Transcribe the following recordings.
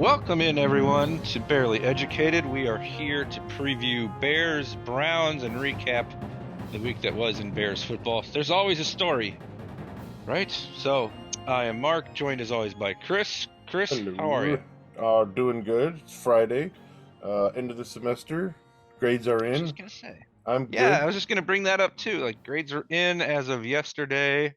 Welcome in, everyone, to Barely Educated. We are here to preview Bears, Browns, and recap the week that was in Bears football. There's always a story, right? So, I am Mark, joined as always by Chris. Chris, how are you? Doing good. It's Friday, end of the semester. Grades are I was in. just gonna say. I'm Yeah, I good. was just gonna bring that up too. Like, grades are in as of yesterday,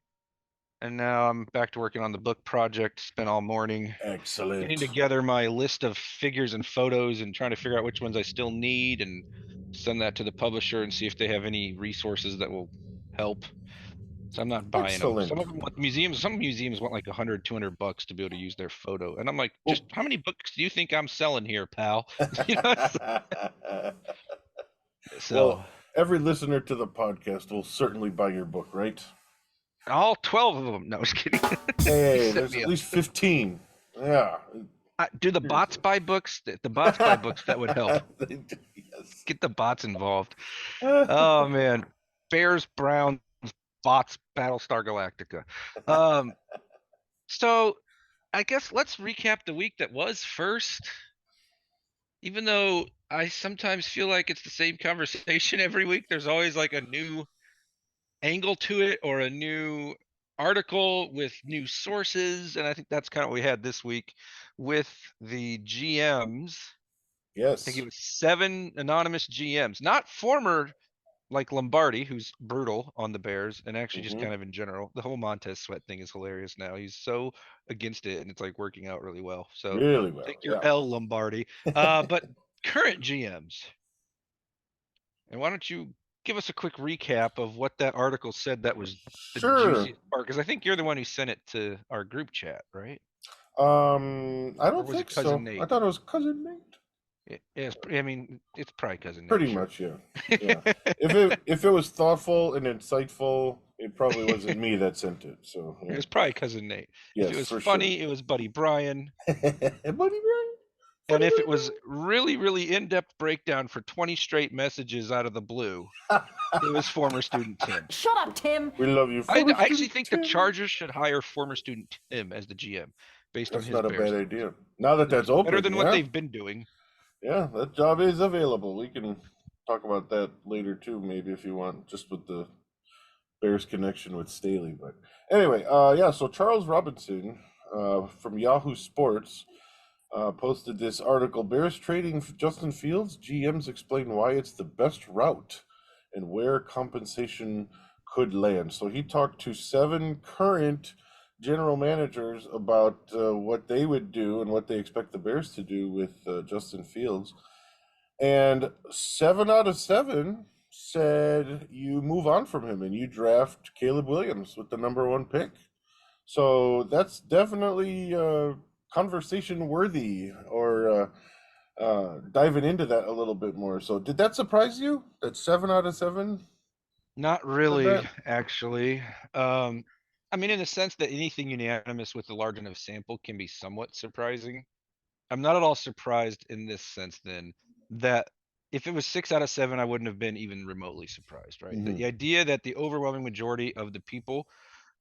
and now I'm back to working on the book project. Spent all morning getting Excellent. together my list of figures and photos and trying to figure out which ones I still need and send that to the publisher and see if they have any resources that will help. So I'm not buying them. Some Excellent. of them want museums, some museums want like 100, $200 to be able to use their photo. And I'm like, just Oh. how many books do you think I'm selling here, pal? You know, so Well, every listener to the podcast will certainly buy your book, right? all 12 of them. No, I was kidding. You Hey, set there's me at up. least 15. Yeah. Do the bots Seriously. buy books? The bots buy books. That would help. They do, yes. Get the bots involved. Oh man, Bears, Browns, bots, Battlestar Galactica. Um, so I guess let's recap the week that was first. Even though I sometimes feel like it's the same conversation every week, there's always like a new angle to it or a new article with new sources, and I think that's kind of what we had this week with the GMs. I think it Yes. was 7 anonymous GMs, not former like Lombardi, who's brutal on the Bears, and actually just Hmm. kind of in general. The whole Montez Sweat thing is hilarious now. He's so against it, and it's like working out really well. So Really well. take your Yeah. L, Lombardi. But current GMs, and why don't you give us a quick recap of what that article said that was the Sure. juiciest part? Because I think you're the one who sent it to our group chat, right? I Or don't was it think cousin so. I Nate? thought it was cousin Nate. I mean, it's probably cousin Nate, Pretty sure. much, yeah. Yeah. If it was thoughtful and insightful, it probably wasn't me that sent it. So It yeah. was probably cousin Nate. If it Yes, was for sure. funny, it was Buddy Brian. Buddy Brian? And Funny if it Buddy was really, really in-depth breakdown for 20 straight messages out of the blue, it was former student Tim. Shut up, Tim. We love you, I former actually student think the Tim. Chargers should hire former student Tim as the GM based on That's his not a Bears bad days. idea. Now that No, that's it's better open, than what yeah. they've been doing. Yeah, that job is available. We can talk about that later too, maybe if you want, just with the Bears connection with Staley. But anyway, yeah, so Charles Robinson from Yahoo Sports posted this article. Bears trading Justin Fields. GMs explain why it's the best route and where compensation could land. So he talked to 7 current general managers about what they would do and what they expect the Bears to do with Justin Fields. And 7 out of 7 said you move on from him and you draft Caleb Williams with the number 1 pick. So that's definitely conversation worthy, or diving into that a little bit more. So did that surprise you that 7 out of 7 Not said really, that? actually. I mean, in the sense that anything unanimous with a large enough sample can be somewhat surprising. I'm not at all surprised in this sense, then, that if it was 6 out of 7, I wouldn't have been even remotely surprised, right? Hmm. The idea that the overwhelming majority of the people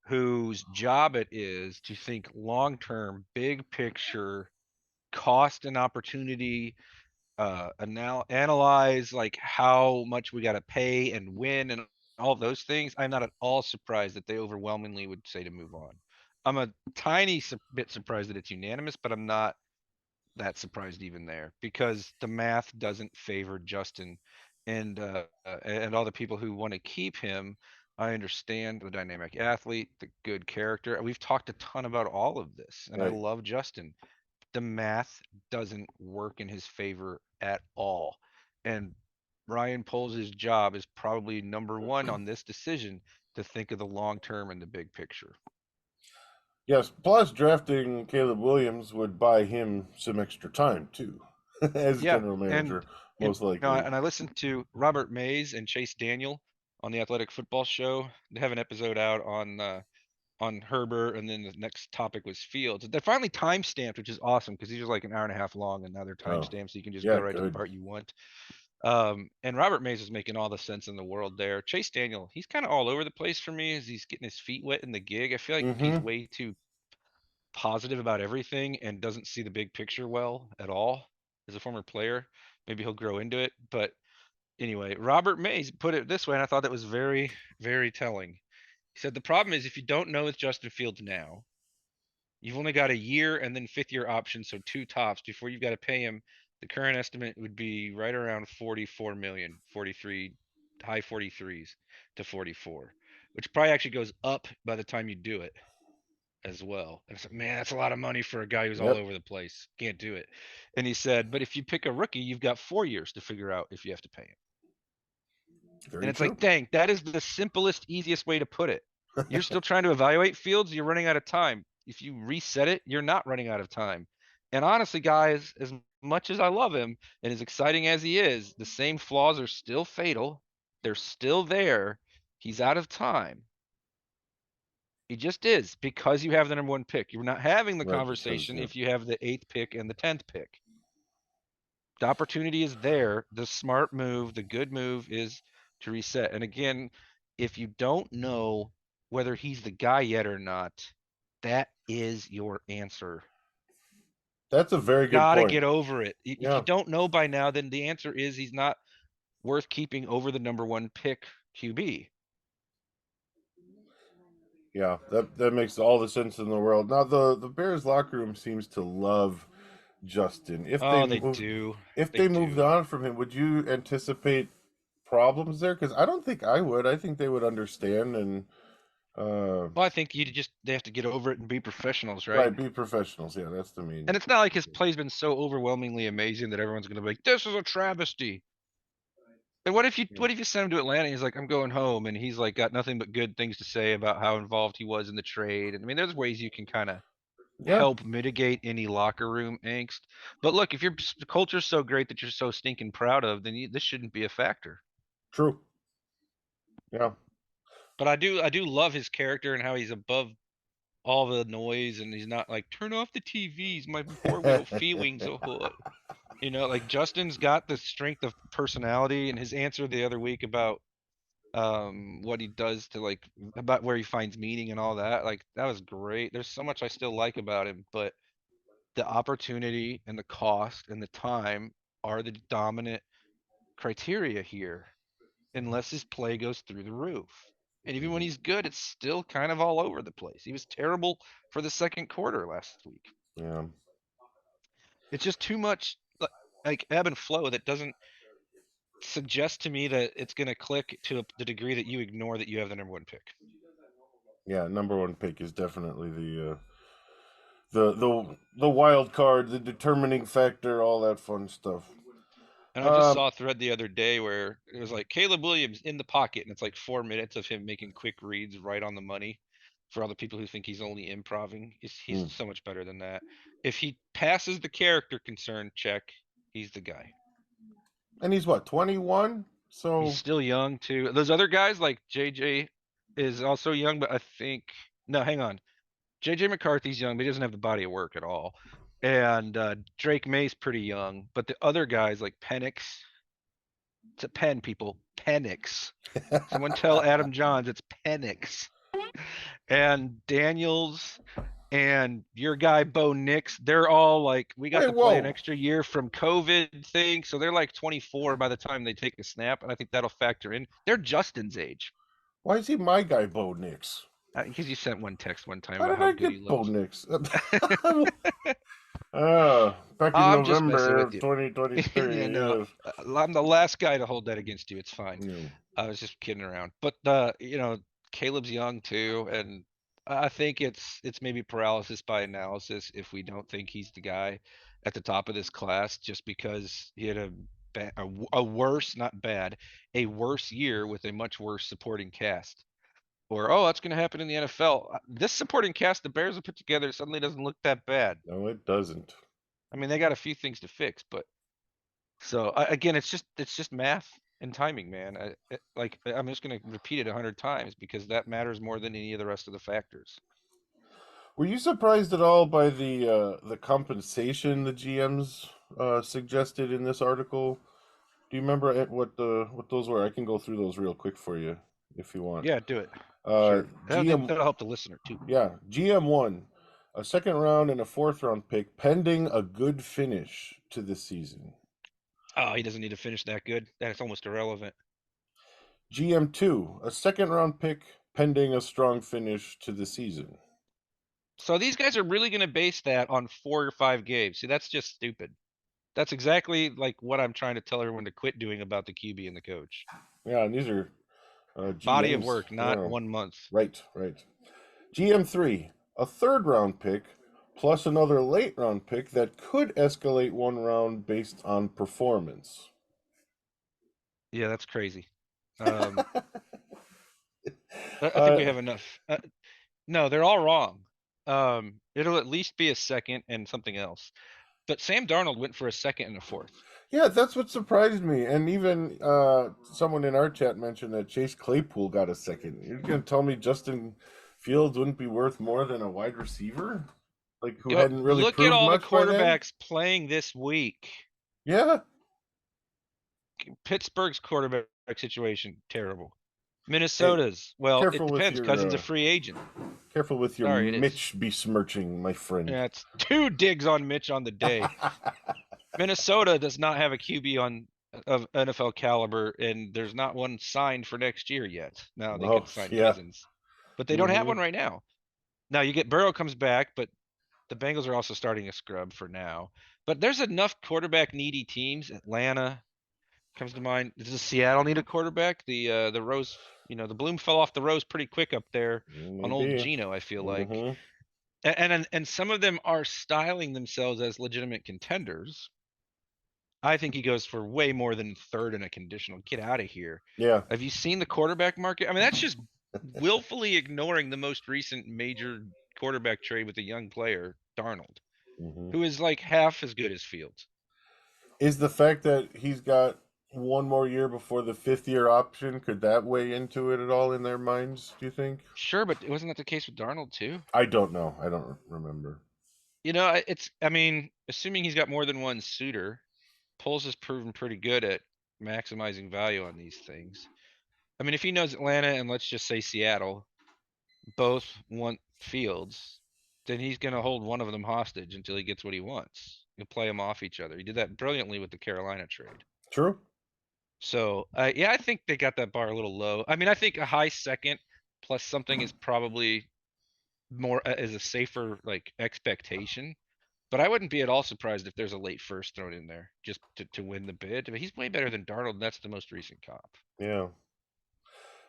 whose job it is to think long term, big picture, cost and opportunity, analyze like how much we got to pay and when and all those things, I'm not at all surprised that they overwhelmingly would say to move on. I'm a tiny bit surprised that it's unanimous, but I'm not that surprised even there because the math doesn't favor Justin and all the people who want to keep him. I understand the dynamic athlete, the good character. We've talked a ton about all of this, and I Right. love Justin. The math doesn't work in his favor at all. And Ryan Poles' job is probably number one on this decision to think of the long term and the big picture. Yes. Plus, drafting Caleb Williams would buy him some extra time too, as Yeah, general and manager, and most likely. and I listened to Robert Mays and Chase Daniel on the Athletic Football Show. They have an episode out on Herbert, and then the next topic was Fields. They're finally time stamped, which is awesome because these are like an hour and a half long, and now they're time Oh, stamped, so you can just go yeah, right to the good. part you want. And Robert Mays is making all the sense in the world there. Chase Daniel, he's kind of all over the place for me as he's getting his feet wet in the gig. I feel like he's Mm-hmm. way too positive about everything and doesn't see the big picture well at all as a former player. Maybe he'll grow into it. But anyway, Robert Mays put it this way, and I thought that was very, very telling. He said the problem is if you don't know with Justin Fields now, you've only got a year and then fifth year option, so two tops before you've got to pay him. The current estimate would be right around 44 million, 43, high 43s to 44, which probably actually goes up by the time you do it as well. And I said, man, that's a lot of money for a guy who's all Yep. over the place. Can't do it. And he said, but if you pick a rookie, you've got 4 years to figure out if you have to pay him. And Very it's true. like, dang, that is the simplest, easiest way to put it. You're still trying to evaluate Fields, you're running out of time. If you reset it, you're not running out of time. And honestly, guys, as much as I love him and as exciting as he is, the same flaws are still fatal. They're still there. He's out of time. He just is because you have the number one pick. You're not having the Right, because conversation yeah. if you have the eighth pick and the 10th pick. The opportunity is there. The smart move, the good move is to reset. And again, if you don't know whether he's the guy yet or not, that is your answer. That's a very good Gotta point. get over it. If you Yeah. don't know by now, then the answer is he's not worth keeping over the number one pick QB. Yeah, that makes all the sense in the world. Now the Bears locker room seems to love Justin. Oh, they do. If They they moved do. on from him, would you anticipate problems there? Because I don't think I would. I think they would understand and Well, I think they have to get over it and be professionals, right? right, be professionals. Yeah, that's the main. And it's not like his play's been so overwhelmingly amazing that everyone's gonna be like, this is a travesty. And Yeah. what if you send him to Atlanta and he's like, I'm going home, and he's like got nothing but good things to say about how involved he was in the trade. And I mean, there's ways you can kind of Yeah, help mitigate any locker room angst. But look, if your culture's so great that you're so stinking proud of, then this shouldn't be a factor. true. Yeah. But I do love his character and how he's above all the noise, and he's not like turn off the TVs, my poor little feelings. Oh, like Justin's got the strength of personality, and his answer the other week about what he does to like about where he finds meaning and all that, like that was great. There's so much I still like about him, but the opportunity and the cost and the time are the dominant criteria here, unless his play goes through the roof. And even when he's good, it's still kind of all over the place. He was terrible for the second quarter last week. Yeah. It's just too much like ebb and flow that doesn't suggest to me that it's going to click to the degree that you ignore that you have the number one pick. Yeah, number one pick is definitely the wild card, the determining factor, all that fun stuff. And I just Um, saw a thread the other day where it was like Caleb Williams in the pocket, and it's like 4 minutes of him making quick reads right on the money. For all the people who think he's only improving, he's hmm. so much better than that. If he passes the character concern check, he's the guy. And he's what, 21? He's So still young too. Those other guys like JJ is also young, but I think no, hang on. JJ McCarthy's young, but he doesn't have the body of work at all. And Drake May's pretty young, but the other guys like Penix, it's a pen, people, Penix. Someone tell Adam Johns it's Penix. And Daniels and your guy Bo Nix, they're all like, we got wait, to play an whoa. extra year from COVID thing, so they're like 24 by the time they take a snap, and I think that'll factor in. They're Justin's age. Why is he my guy, Bo Nix? Because you sent one text one time How about did how I good he get Bo looked. Nix? Back in I'm just messing November with of you. Yeah, 2023. no, Yeah. I'm the last guy to hold that against you. It's fine. Yeah. I was just kidding around. But Caleb's young too, and I think it's maybe paralysis by analysis if we don't think he's the guy at the top of this class just because he had a worse, not bad, a worse year with a much worse supporting cast. Or oh, that's going to happen in the NFL. This supporting cast the Bears have put together suddenly doesn't look that bad. No, it doesn't. I mean, they got a few things to fix, but so again, it's just math and timing, man. Like I'm just gonna repeat it 100 times because that matters more than any of the rest of the factors. Were you surprised at all by the compensation the GMs suggested in this article? Do you remember what those were? I can go through those real quick for you if you want. Yeah, do it. Uh, Sure. GM That'll help the listener too. Yeah, GM1. a second round and a fourth round pick pending a good finish to the season. Oh, he doesn't need to finish that good. That's almost irrelevant. GM2, a second round pick pending a strong finish to the season. So these guys are really going to base that on 4 or 5 games. See, that's just stupid. That's exactly like what I'm trying to tell everyone to quit doing about the QB and the coach. Yeah, and these are Body of GMs. work, not Yeah, 1 month. right, right. GM3, a third round pick plus another late round pick that could escalate one round based on performance. Yeah, that's crazy. Um, I think uh, we have enough. No, they're all wrong. It'll at least be a second and something else. But Sam Darnold went for a second and a fourth. yeah, that's what surprised me. And even someone in our chat mentioned that Chase Claypool got a second. You're going to tell me Justin Fields wouldn't be worth more than a wide receiver? Like, who hadn't really Look at proved all the much by then? quarterbacks playing this week. Yeah. Pittsburgh's quarterback situation, terrible. Hey, Minnesota's, well, it careful with depends. Cousins a your free agent. careful with your Sorry, it is. Mitch besmirching, my friend. Yeah, it's 2 digs on Mitch on the day. Minnesota does not have a QB of NFL caliber, and there's not one signed for next year yet. Now they Oh, could sign yeah. Cousins, but they don't have Mm-hmm. one right now. Now you get Burrow comes back, but the Bengals are also starting a scrub for now. But there's enough quarterback needy teams. Atlanta comes to mind. Does Seattle need a quarterback? The rose, the bloom fell off the rose pretty quick up there on old Maybe. Geno, I feel like. Mm-hmm. And some of them are styling themselves as legitimate contenders. I think he goes for way more than third in a conditional. Get out of here. Yeah. Have you seen the quarterback market? I mean, that's just willfully ignoring the most recent major quarterback trade with a young player, Darnold, Mm-hmm. who is like half as good as Fields. Is the fact that he's got one more year before the fifth year option, could that weigh into it at all in their minds, do you think? Sure, but wasn't that the case with Darnold too? I don't know. I don't remember. I mean, assuming he's got more than one suitor, Poles has proven pretty good at maximizing value on these things. I mean, if he knows Atlanta and let's just say Seattle both want Fields, then he's going to hold one of them hostage until he gets what he wants. He'll play them off each other. He did that brilliantly with the Carolina trade. True. So, yeah, I think they got that bar a little low. I mean, I think a high second plus something is probably more is a safer like expectation. But I wouldn't be at all surprised if there's a late first thrown in there just to win the bid. But he's way better than Darnold. And that's the most recent comp. Yeah.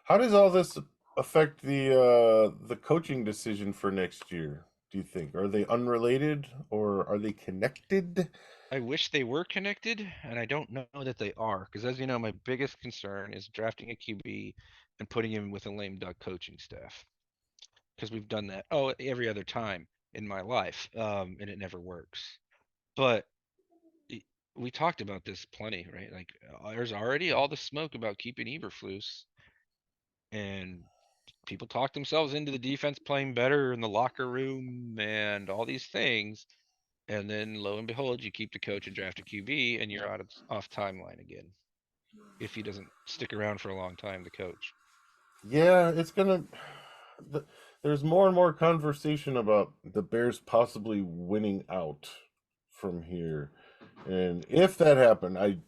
How does all this affect the coaching decision for next year, do you think? Are they unrelated or are they connected? I wish they were connected, and I don't know that they are. Because as you know, my biggest concern is drafting a QB and putting him with a lame duck coaching staff. Because we've done that every other time in my life, and it never works. But we talked about this plenty, right? Like there's already all the smoke about keeping Eberflus, and people talk themselves into the defense playing better in the locker room and all these things. And then lo and behold, you keep the coach and draft a QB, and you're off timeline again if he doesn't stick around for a long time to coach. Yeah, it's gonna. There's more and more conversation about the Bears possibly winning out from here, and if that happened, I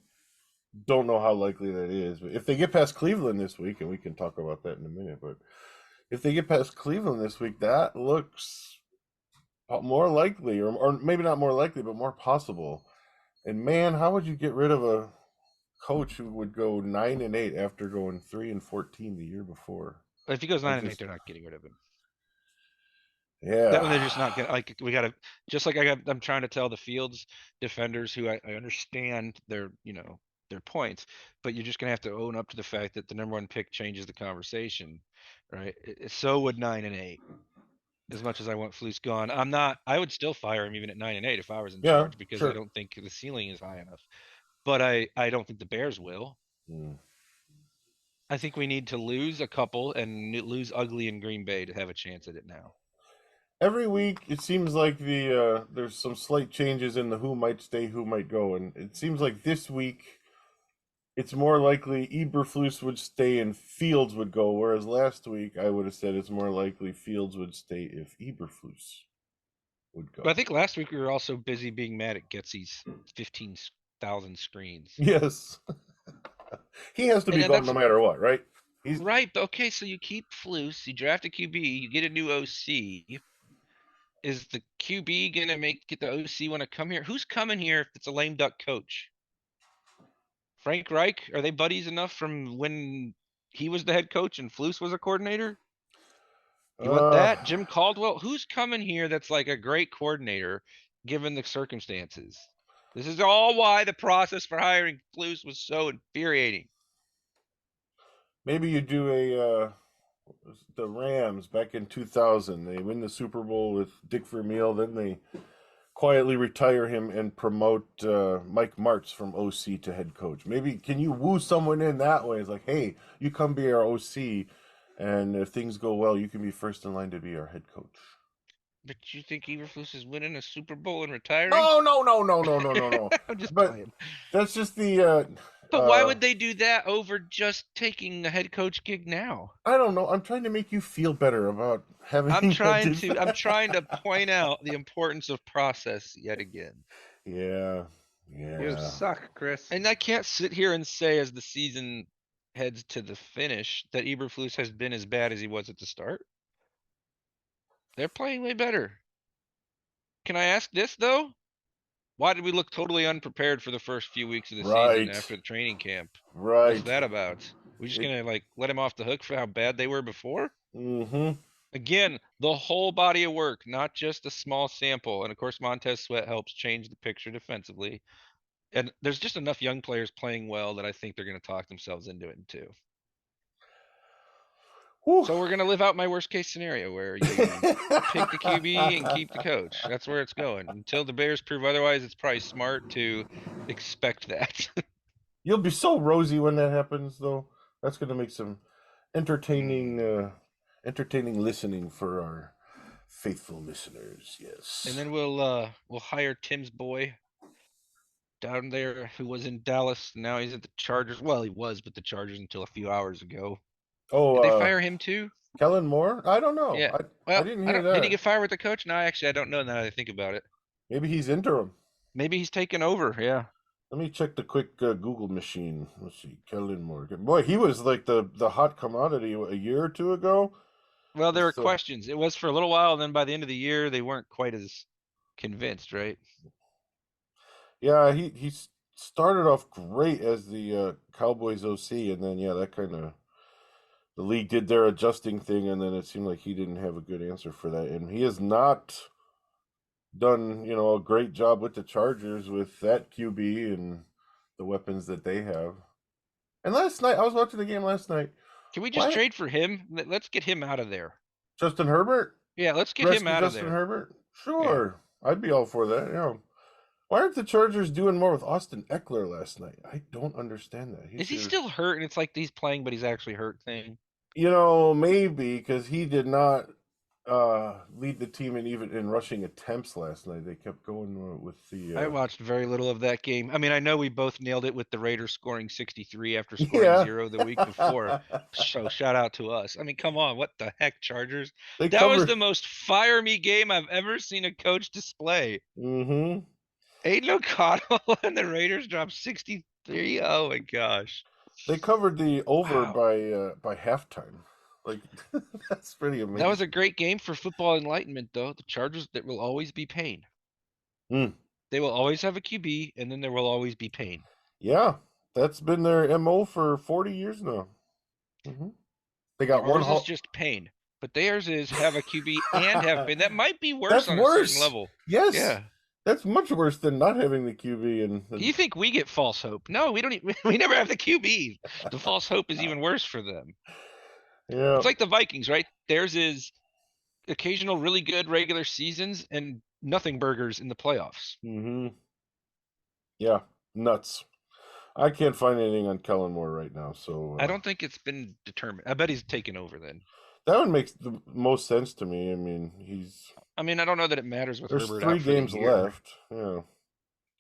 don't know how likely that is. But if they get past Cleveland this week, and we can talk about that in a minute, but if they get past Cleveland this week, that looks more likely, or maybe not more likely, but more possible. And man, how would you get rid of a coach who would go 9-8 after going 3-14 the year before? But if he goes I 9-8, just, they're not getting rid of him. That one yeah, they're just not gonna like. We gotta just like I'm trying to tell the Fields defenders who I understand their points, but you're just gonna have to own up to the fact that the number one pick changes the conversation, right? So would 9-8. As much as I want Flus gone, I'm not. I would still fire him even at 9-8 if I was in yeah, charge because I sure. don't think the ceiling is high enough. But I don't think the Bears will. Mm. I think we need to lose a couple and lose ugly in Green Bay to have a chance at it now. Every week, it seems like there's some slight changes in the who might stay, who might go, and it seems like this week it's more likely Eberflus would stay and Fields would go, whereas last week I would have said it's more likely Fields would stay if Eberflus would But I go. think last week we were also busy being mad at Getsy's 15,000 screens. Yes, he has to And be then gone no that's matter what, right? He's right. But okay, so you keep Flus, you draft a QB, you get a new OC. Is the QB gonna get the OC want to come here? Who's coming here if it's a lame duck coach? Frank Reich? Are they buddies enough from when he was the head coach and Flus was a coordinator? You want uh that? Jim Caldwell? Who's coming here that's like a great coordinator given the circumstances? This is all why the process for hiring Flus was so infuriating. maybe you do a the Rams back in 2000. They win the Super Bowl with Dick Vermeil, then they quietly retire him and promote Mike Martz from OC to head coach. Maybe can you woo someone in that way? It's like, hey, you come be our OC, and if things go well, you can be first in line to be our head coach. But you think Eberflus is winning a Super Bowl and retiring? No, no, no, no, no, no, no, no. I'm just But playing. that's just the. But why would they do that over just taking the head coach gig now? I don't know. I'm trying to make you feel better about having that. I'm trying to point out the importance of process yet again. Yeah, You yeah. suck, Chris. And I can't sit here and say as the season heads to the finish that Eberflus has been as bad as he was at the start. They're playing way better. Can I ask this though? Why did we look totally unprepared for the first few weeks of the season Right, after the training camp? What's right. that about? We just It, gonna like let him off the hook for how bad they were before? mm-hmm. Again, the whole body of work, not just a small sample. And of course, Montez Sweat helps change the picture defensively. And there's just enough young players playing well that I think they're going to talk themselves into it too. Whew. So we're going to live out my worst case scenario where you pick the QB and keep the coach. That's where it's going. Until the Bears prove otherwise, it's probably smart to expect that. You'll be so rosy when that happens, though. That's going to make some entertaining, entertaining listening for our faithful listeners. Yes. And then we'll hire Tim's boy down there who was in Dallas. Now he's at the Chargers. Well, he was with the Chargers until a few hours ago. Oh, Did they fire him too? Kellen Moore? I don't know. Yeah. I Well, didn't I hear don't. Did he that. get fired with the coach? No, actually, I don't know now that I think about it. Maybe he's interim. Maybe he's taken over. Yeah. Let me check the quick Google machine. Let's see, Kellen Moore. Boy, he was like the hot commodity a year or two ago. Well, there were So questions. It was for a little while, and then by the end of the year, they weren't quite as convinced, right? yeah, he started off great as the Cowboys OC, and then yeah, that kind of the league did their adjusting thing, and then it seemed like he didn't have a good answer for that, and he has not done a great job with the Chargers with that QB and the weapons that they have. And last night, I was watching the game last night. Can we just Why trade for him? Let's get him out of there. Justin Herbert? Yeah, let's get him Rescue out of Justin there. Herbert? Sure, I'd be all for that. Yeah. Why aren't the Chargers doing more with Austin Eckler last night? I don't understand that. Is he still hurt? And it's like he's playing, but he's actually hurt thing. Maybe because he did not lead the team in rushing attempts last night. They kept going with the. I watched very little of that game. I mean, I know we both nailed it with the Raiders scoring 63 after scoring 0 the week before. So shout out to us. I mean, come on, what the heck, Chargers? That was the most fire me game I've ever seen a coach display. Mm-hmm. Aiden O'Connell and the Raiders dropped 63. Oh my gosh. They covered the over by halftime. Like that's pretty amazing. That was a great game for football enlightenment, though. The Chargers that will always be pain. They will always have a QB, and then there will always be pain. Yeah, that's been their MO for 40 years now. Mm-hmm. They got one. Ours is just pain, but theirs is have a QB and have pain. That might be worse on a certain level. Yes. Yeah. That's much worse than not having the QB. Do you think we get false hope? No, we don't. We never have the QB. The false hope is even worse for them. Yeah. It's like the Vikings, right? Theirs is occasional really good regular seasons and nothing burgers in the playoffs. Mm-hmm. Yeah, nuts. I can't find anything on Kellen Moore right now, so I don't think it's been determined. I bet he's taken over then. That one makes the most sense to me. I mean, I don't know that it matters with there's Herbert. There's 3 games left. Yeah,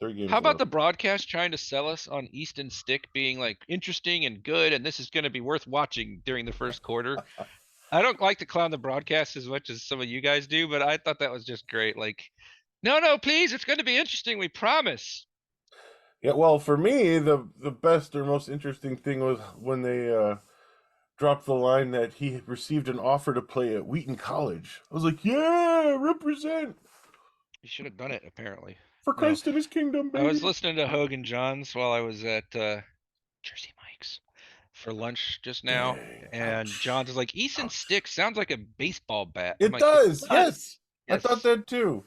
3 games. How about left. the broadcast trying to sell us on Easton Stick being like interesting and good, and this is going to be worth watching during the first quarter? I don't like to clown the broadcast as much as some of you guys do, but I thought that was just great. Like, no, no, please, it's going to be interesting. We promise. Yeah, well, for me, the best or most interesting thing was when they dropped the line that he received an offer to play at Wheaton College. I was like, yeah, represent You should have done it, apparently. for You know, Christ and His kingdom, I was baby. listening to Hogan Johns while I was at Jersey Mike's for lunch just now, Dang, and ouch, Johns is like, Easton ouch. Stick sounds like a baseball bat. I'm It like, it does, does. yes. I thought Yes. that too.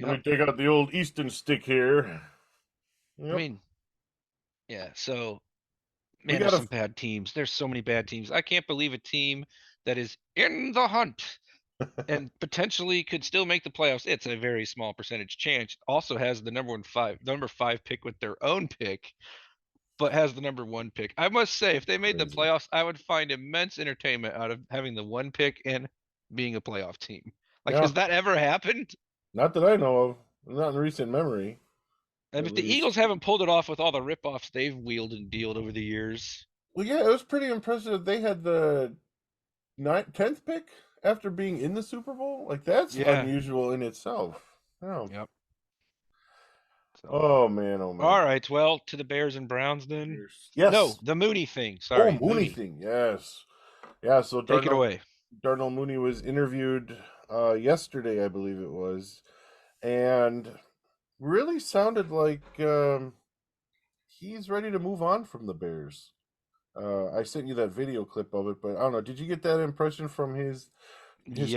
Let me Yep. take out the old Easton stick here. I Yep, mean, yeah. So, we man, there's got some bad teams. There's so many bad teams. I can't believe a team that is in the hunt and potentially could still make the playoffs. It's a very small percentage chance. Also has the number five pick with their own pick, but has the number one pick. I must say, if they made the crazy. playoffs, I would find immense entertainment out of having the one pick and being a playoff team. Like, Yeah, has that ever happened? not that I know of, not in recent memory, And at if the least. Eagles haven't pulled it off with all the ripoffs they've wheeled and dealed over the years, Well, yeah, it was pretty impressive. They had the 10th pick after being in the Super Bowl. Like that's yeah, unusual in itself. Oh, yep. So, oh man, oh man. all right, well, to the Bears and Browns then. No, Yes. the Mooney thing. Oh, Sorry, Mooney Mooney. thing. Yes. Yeah. So Take it away. Darnell Mooney was interviewed yesterday, I believe it was, and really sounded like he's ready to move on from the Bears. I sent you that video clip of it, but I don't know. Did you get that impression from his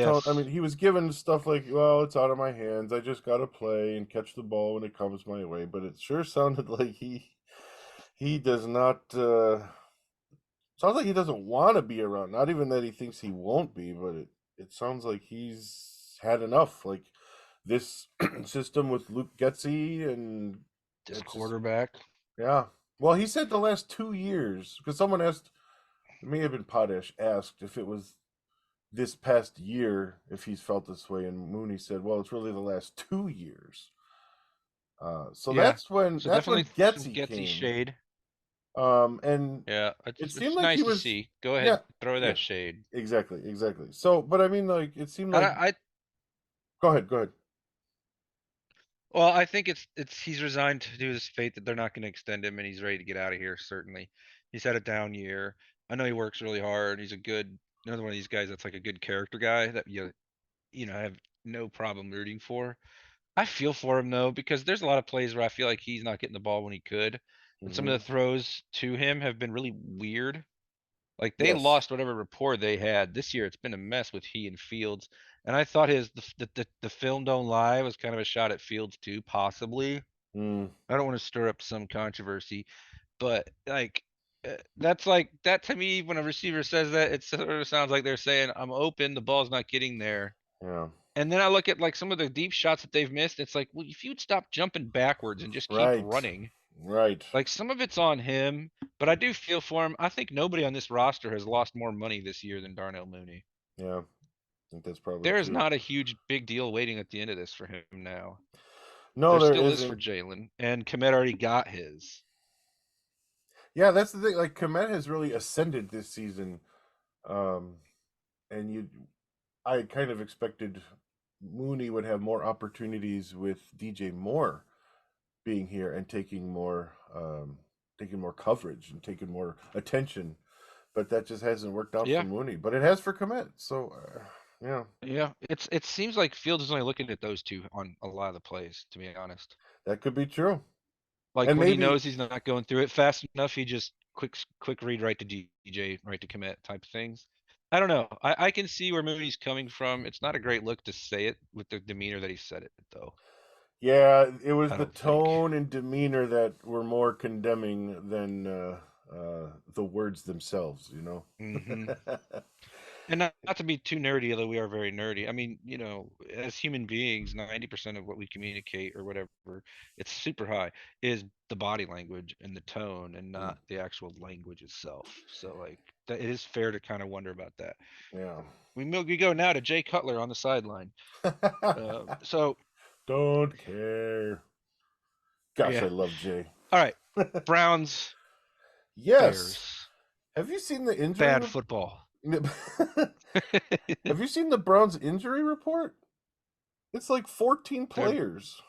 tone? I mean, Yes. he was given stuff like, "Well, it's out of my hands. I just got to play and catch the ball when it comes my way." But it sure sounded like he does not. Sounds like he doesn't want to be around. Not even that he thinks he won't be, but it sounds like he's had enough. Like this system with Luke Getzey, and This it's just quarterback. yeah. Well, he said the last 2 years because someone asked, it may have been Potash asked if it was this past year if he's felt this way, and Mooney said, "Well, it's really the last 2 years." So Yeah. So that's when definitely some Getzey Getsy came, shade. and Yeah, it seemed it's like he nice to was, see. Go yeah, ahead, throw yeah, that shade. exactly, exactly. So, but I mean, like, it seemed And like, I go ahead. well, I think it's he's resigned to his fate that they're not going to extend him, and he's ready to get out of here. Certainly, he's had a down year. I know he works really hard. He's a good another one of these guys that's like a good character guy that you know have no problem rooting for. I feel for him though because there's a lot of plays where I feel like he's not getting the ball when he could, and some of Hmm. the throws to him have been really weird. Like they Yes. lost whatever rapport they had this year. It's been a mess with he and Fields, and I thought his the film don't lie was kind of a shot at Fields too, possibly. Mm, I don't want to stir up some controversy, but like that's like that to me. When a receiver says that, it sort of sounds like they're saying, "I'm open, the ball's not getting there." yeah. And then I look at like some of the deep shots that they've missed. It's like, well, if you'd stop jumping backwards and just keep Right. running, Right. like some of it's on him, but I do feel for him. I think nobody on this roster has lost more money this year than Darnell Mooney. Yeah. I think that's probably There is true. not a huge big deal waiting at the end of this for him now. No, There there still is for isn't. Jalen, and Komet already got his. Yeah, that's the thing. Like, Komet has really ascended this season. Um, and I kind of expected Mooney would have more opportunities with DJ Moore being here and taking more coverage and taking more attention, but that just hasn't worked out for Yeah, Mooney. But it has for Komet. So, yeah, yeah. It seems like Fields is only looking at those two on a lot of the plays, to be honest. that could be true. Like And when he maybe, knows he's not going through it fast enough, he just quick read right to DJ, right to commit type things. I don't know. I can see where Mooney's coming from. It's not a great look to say it with the demeanor that he said it, though. yeah, it was I the don't think. tone and demeanor that were more condemning than the words themselves, you know? Hmm. And not to be too nerdy, although we are very nerdy. I mean, as human beings, 90% of what we communicate or whatever, it's super high, is the body language and the tone and Mm, not the actual language itself. So, like, that, it is fair to kind of wonder about that. yeah. We go now to Jay Cutler on the sideline. So, Don't care. Gosh, I yeah. love Jay. All right. Browns, Yes. Bears, Have you seen the injury bad report? football. Have you seen the Browns injury report? It's like 14 they're players.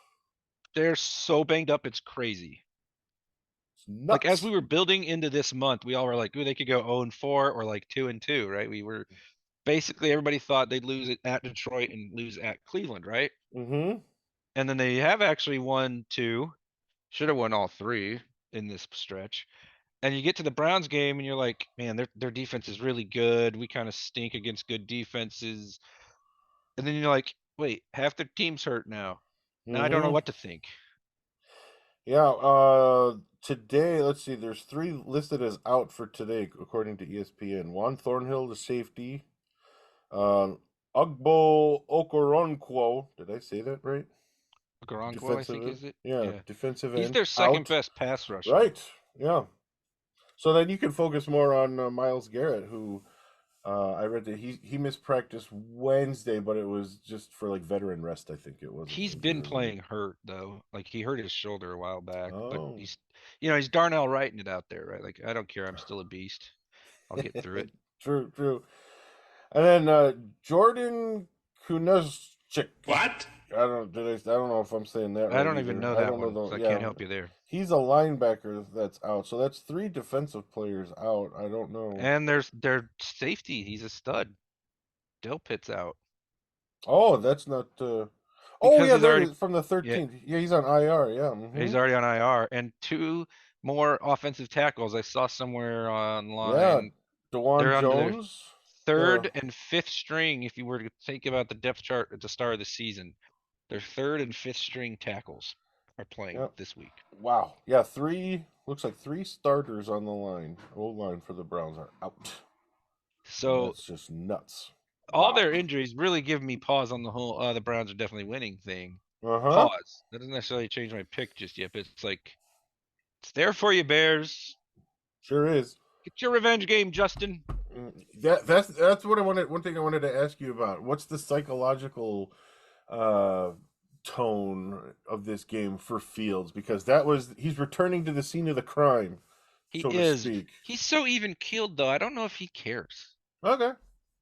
they're so banged up, it's crazy. It's Like as we nuts. were building into this month, we all were like, "Ooh, they could go 0-4 or like 2-2," right? We were basically everybody thought they'd lose it at Detroit and lose at Cleveland, right? Mm-hmm. And then they have actually won two, should have won all three in this stretch. And you get to the Browns game and you're like, man, their defense is really good. We kind of stink against good defenses. And then you're like, wait, half their team's hurt now. Now I don't know Mm-hmm. what to think. Yeah, today, let's see, there's three listed as out for today, according to ESPN. Juan Thornhill, the safety. Ugbo Okoronkwo, did I say that right? Garangwa, I Defensive think, end? is it? Yeah, Yeah. defensive He's end. their second Out. best pass rusher. Right, yeah. So then you can focus more on Miles Garrett, who I read that he missed practice Wednesday, but it was just for like veteran rest, I think it wasn't He's injury been related. playing hurt though. Like he hurt his shoulder a while back, but Oh. he's Darnell writing it out there, right? Like I don't care, I'm still a beast. I'll get through it. True, true. And then Jordan Kunaszczyk. What? I don't know if I'm saying that I right don't even either. know I that don't know one, though. so I Yeah, can't help you there. he's a linebacker that's out. So that's three defensive players out. I don't know. And there's their safety. He's a stud. Delpit's out Oh, that's not. Oh because yeah, he's there it already is from the yeah 13th. Yeah, he's on IR. Yeah. Mm-hmm. he's already on IR. And two more offensive tackles I saw somewhere Yeah, online. Dewan They're under their Jones. Yeah. third and fifth string. If you were to think about the depth chart at the start of the season, their third and fifth string tackles are playing Yeah. this week. Wow. Yeah, three looks like three starters on the line. Old line for the Browns are out. And So that's just nuts. all Wow. their injuries really give me pause on the whole the Browns are definitely winning thing. Uh-huh. Pause. That doesn't necessarily change my pick just yet, but it's like it's there for you, Bears. Sure is. Get your revenge game, Justin. That's what I wanted. One thing I wanted to ask you about. What's the psychological uh tone of this game for Fields? Because he's returning to the scene of the crime, He so to is. speak. He's so even keeled though. I don't know if he cares. Okay.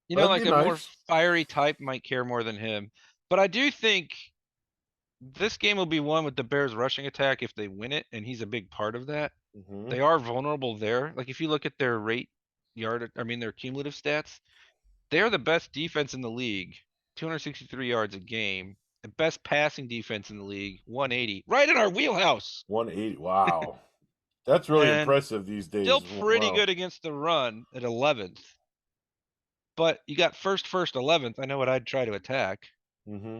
You know, That'd be like a more nice. fiery type might care more than him. But I do think this game will be won with the Bears rushing attack if they win it, and he's a big part of that. Mm-hmm. They are vulnerable there. Like if you look at their their cumulative stats, they're the best defense in the league, 263 yards a game, the best passing defense in the league, 180, right in our wheelhouse, 180. Wow. That's really and impressive these still days. pretty Wow. good against the run at 11th. But you got first, 11th. I know what I'd try to attack. Mm-hmm.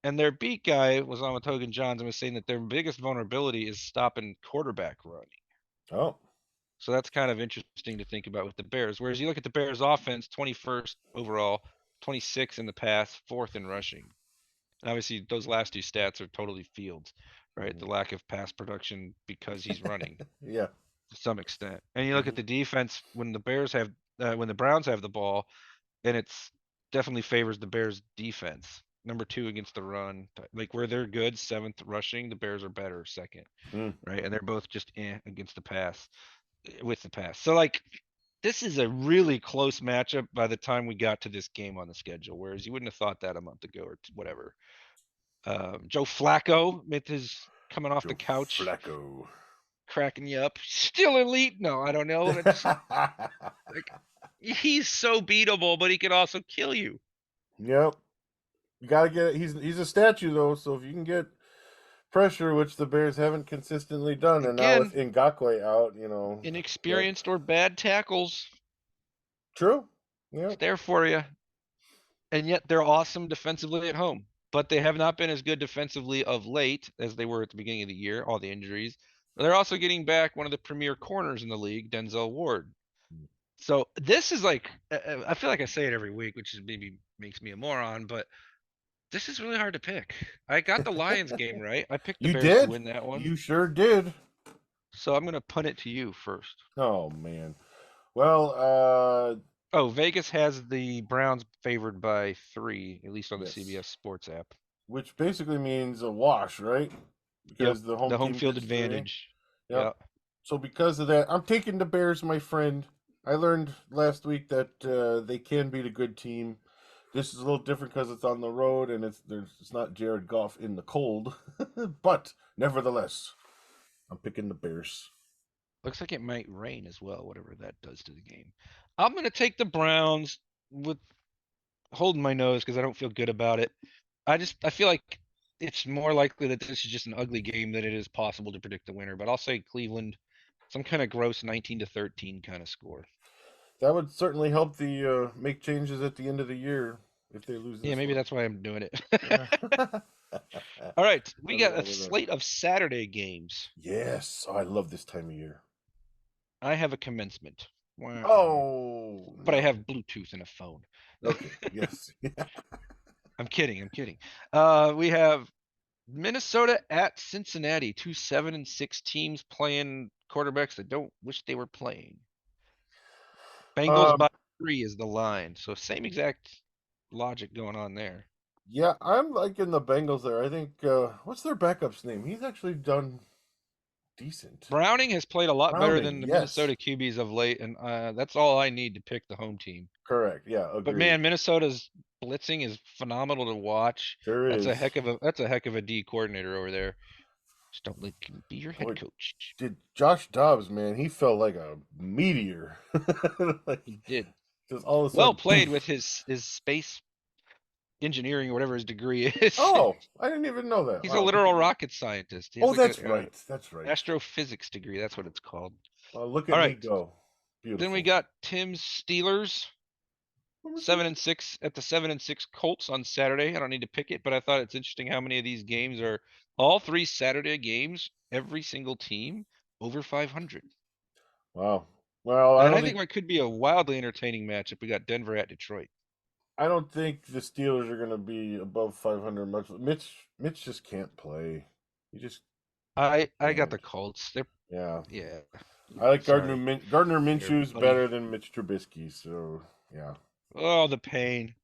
And their beat guy was on with Hogan Johns and was saying that their biggest vulnerability is stopping quarterback running. Oh. So that's kind of interesting to think about with the Bears. Whereas you look at the Bears offense, 21st overall, 26 in the pass, fourth in rushing. And obviously those last two stats are totally Fields, right? The lack of pass production because he's running Yeah. to some extent. And you look at Mm-hmm. the defense when the Browns have the ball, and it's definitely favors the Bears defense. Number two against the run, like where they're good, seventh rushing, the Bears are better second, Mm. right? And they're both just against the pass, with the pass. So like this is a really close matchup by the time we got to this game on the schedule. Whereas you wouldn't have thought that a month ago or whatever. Joe Flacco with his coming off the Joe couch, Flacco. cracking you up. Still elite? No, I don't know. It's like he's so beatable, but he could also kill you. Yep. You gotta get it. He's a statue though, so if you can get pressure, which the Bears haven't consistently done, and now with Again, Ngakwe out, that inexperienced or bad tackles. true. It's Yep. there for you. And yet they're awesome defensively at home. But they have not been as good defensively of late as they were at the beginning of the year, all the injuries. But they're also getting back one of the premier corners in the league, Denzel Ward. So this is like, I feel like I say it every week, which is maybe makes me a moron, but this is really hard to pick. I got the Lions game right. I picked the You Bears to did. win that one. You sure did. So I'm going to punt it to you first. Oh man. Well, Oh, Vegas has the Browns favored by 3, at least on the yes. CBS Sports app. Which basically means a wash, right? Yep. Because the home The home team field gets 3. advantage. Yep. Yep. So because of that, I'm taking the Bears, my friend. I learned last week that they can beat a good team. This is a little different because it's on the road and it's not Jared Goff in the cold, but nevertheless, I'm picking the Bears. Looks like it might rain as well, whatever that does to the game. I'm gonna take the Browns with holding my nose because I don't feel good about it. I feel like it's more likely that this is just an ugly game than it is possible to predict the winner. But I'll say Cleveland, some kind of gross 19-13 kind of score. That would certainly help the make changes at the end of the year if they lose Yeah, this maybe one. that's why I'm doing it. Yeah. All right, we Nothing got a wrong with that. slate of Saturday games. Yes, oh, I love this time of year. I have a commencement. Wah, wah. Oh But I no. have Bluetooth and a phone. Okay. Yes. I'm kidding. I'm kidding. We have Minnesota at Cincinnati, two 7-6 teams playing quarterbacks that don't wish they were playing. Bengals um. by 3 is the line, so same exact logic going on there. Yeah, I'm liking the Bengals there. I think what's their backup's name? He's actually done decent. Browning has played a lot better Browning. than the Yes. Minnesota QBs of late, and that's all I need to pick the home team. Correct. Yeah. But Agreed. man, Minnesota's blitzing is phenomenal to watch. Sure is. That's a heck of a D coordinator over there. Just don't let him be your head Boy, coach. did Josh Dobbs, man, he felt like a meteor. Like He did. just all of a Well sudden, played with poof. his space engineering or whatever his degree is. Oh, I didn't even know that. He's a Wow, look literal at me. rocket scientist. He has Oh, like that's a right. That's right. astrophysics degree. That's what it's called. Look All at me right. go. Then we Beautiful. got Tim's Steelers, What was that? 7-6 at the 7-6 Colts on Saturday. I don't need to pick it, but I thought it's interesting how many of these games are all three Saturday games, every single team over 500. Wow. Well, And I think what could be a wildly entertaining matchup. We got Denver at Detroit. I don't think the Steelers are going to be above 500 much. Mitch just can't play. He just I got can't. the Colts. They're Yeah. yeah. I like Sorry, Gardner there, Minshew's buddy. better than Mitch Trubisky, so yeah. Oh, the pain.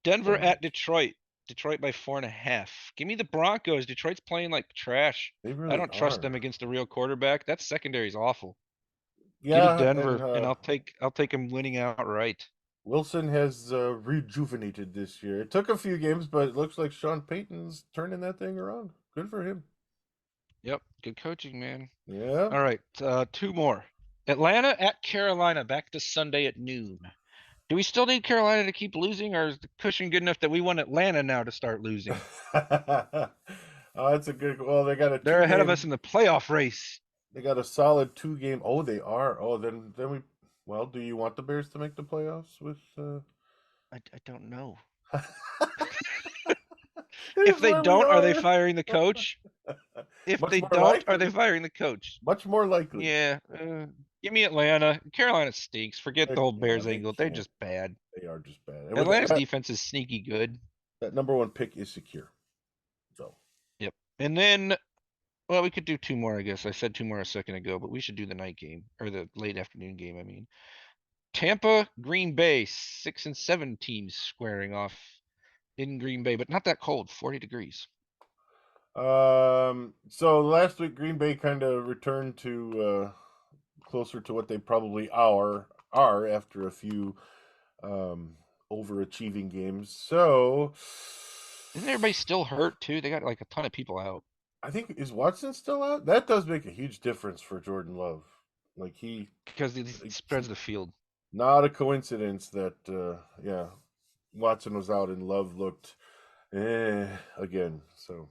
Denver Darn at it. Detroit. Detroit by 4.5. Give me the Broncos. Detroit's playing like trash. They I really don't trust them are. against a real quarterback. That secondary is awful. Give me Yeah, and Denver, and I'll take them winning outright. Wilson has rejuvenated this year. It took a few games, but it looks like Sean Payton's turning that thing around. Good for him. Yep, good coaching, man. Yeah. All right, two more. Atlanta at Carolina, back to Sunday at noon. Do we still need Carolina to keep losing, or is the cushion good enough that we want Atlanta now to start losing? Oh, that's a good. Well, they got a They're two ahead of us game. in the playoff race. They got a solid 2 game. Oh, they are. Oh, then we. Well, do you want the Bears to make the playoffs with? I don't know. If Here's they where we don't, are they are. firing the coach? If Much they more don't, are they likely. firing the coach? Much more likely. Yeah, give me Atlanta. Carolina stinks. Forget the whole Yeah, Bears they angle. They're can't. just bad. They are just bad. And with Atlanta's that, defense is sneaky good. that number one pick is secure. So Yep. And then, well, we could do two more, I guess. I said two more a second ago, but we should do the night game or the late afternoon game. I mean, Tampa, Green Bay, 6-7 teams squaring off in Green Bay, but not that cold, 40 degrees. so last week Green Bay kind of returned to closer to what they probably are after a few um overachieving games. So Isn't everybody still hurt too? They got like a ton of people out I think is Watson still out? That does make a huge difference for Jordan Love. Like because he it's spreads the field. not a coincidence that yeah, Watson was out and Love looked again. So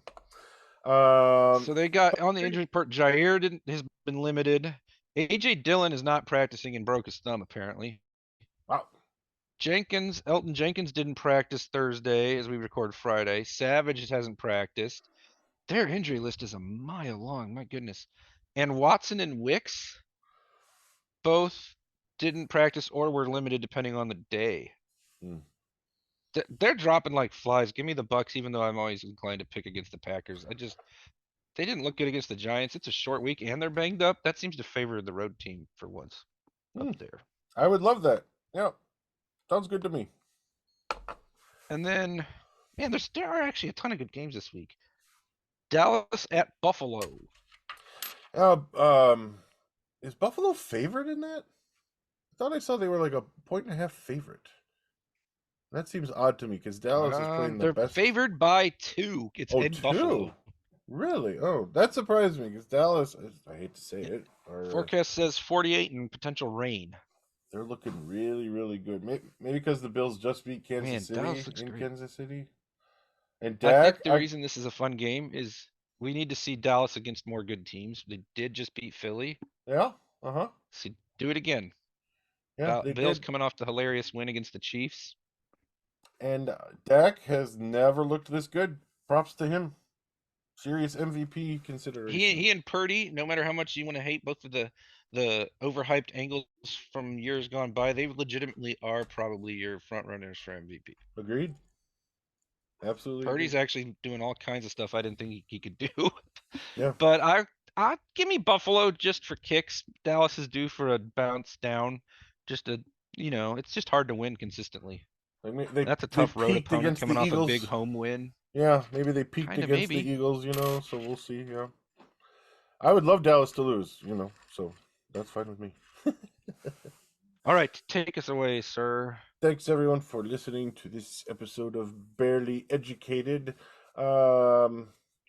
um So they got on the injury report. Jair didn't has been limited. AJ Dillon is not practicing and broke his thumb apparently. wow. Elton Jenkins didn't practice Thursday as we record Friday. Savage hasn't practiced. Their injury list is a mile long. My goodness. And Watson and Wicks both didn't practice or were limited depending on the day. Hmm. They're dropping like flies. Give me the Bucks, even though I'm always inclined to pick against the Packers. They didn't look good against the Giants. It's a short week and they're banged up. That seems to favor the road team for once up Hmm. there. I would love that. Yeah, sounds good to me. And then, man, there are actually a ton of good games this week. Dallas at Buffalo. Uh, um, is Buffalo favored in that? thought I saw they were like a 1.5 favorite. That seems odd to me because Dallas is playing the They're best. favored by 2. It's Oh, in Buffalo. 2? Really? Oh, that surprised me because Dallas, I hate to say it, Forecast says 48 and potential rain. they're looking really, really good. Maybe because the Bills just beat Kansas Man, City Dallas looks in great. Kansas City. And I think Dak, the reason this is a fun game is we need to see Dallas against more good teams. They did just beat Philly. yeah, uh-huh. So do it again. Yeah, they Bills did. coming off the hilarious win against the Chiefs. And Dak has never looked this good. Props to him. Serious MVP consideration. He and Purdy, no matter how much you want to hate both of the overhyped angles from years gone by, they legitimately are probably your front runners for MVP. Agreed. Absolutely Purdy's agreed. actually doing all kinds of stuff I didn't think he could do. Yeah. But I give me Buffalo just for kicks. Dallas is due for a bounce down. Just a it's just hard to win consistently. I mean, That's a they tough road peaked opponent against the coming off a big Eagles. home win. Yeah, maybe they peaked Kind of against the maybe. Eagles, so we'll see, yeah. I would love Dallas to lose, so that's fine with me. All right, take us away, sir. Thanks everyone for listening to this episode of Barely Educated. You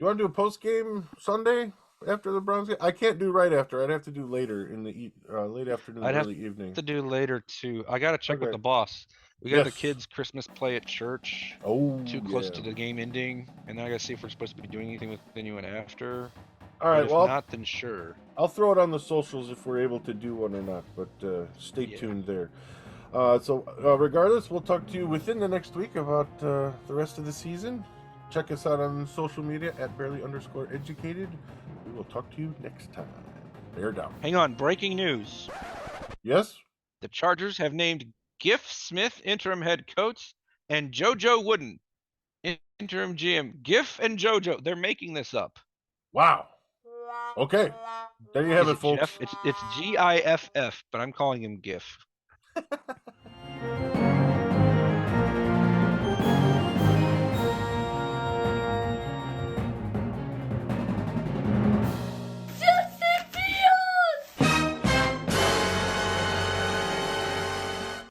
want to do a post game Sunday after the Browns game? I can't do right after. I'd have to do later in the late afternoon, I'd have early evening. to do later too. I gotta check with Okay. the boss. We got the Yes. kids' Christmas play at church. Oh Too close yeah. to the game ending, and then I gotta see if we're supposed to be doing anything with anyone after. All But right. if Well, not, then sure. I'll throw it on the socials if we're able to do one or not. But stay Yeah. tuned there. So regardless, we'll talk to you within the next week about the rest of the season. Check us out on social media at barely_educated. We will talk to you next time. Bear down. Hang on, breaking news. Yes? The Chargers have named Giff Smith interim head coach and JoJo Wooden interim GM. Giff and JoJo, they're making this up. Wow. Okay. There you have Is it, it folks. Jeff? It's GIFF, but I'm calling him Giff.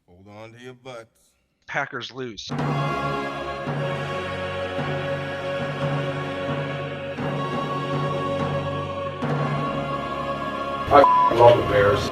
Hold on to your butts. Packers lose. I love the Bears.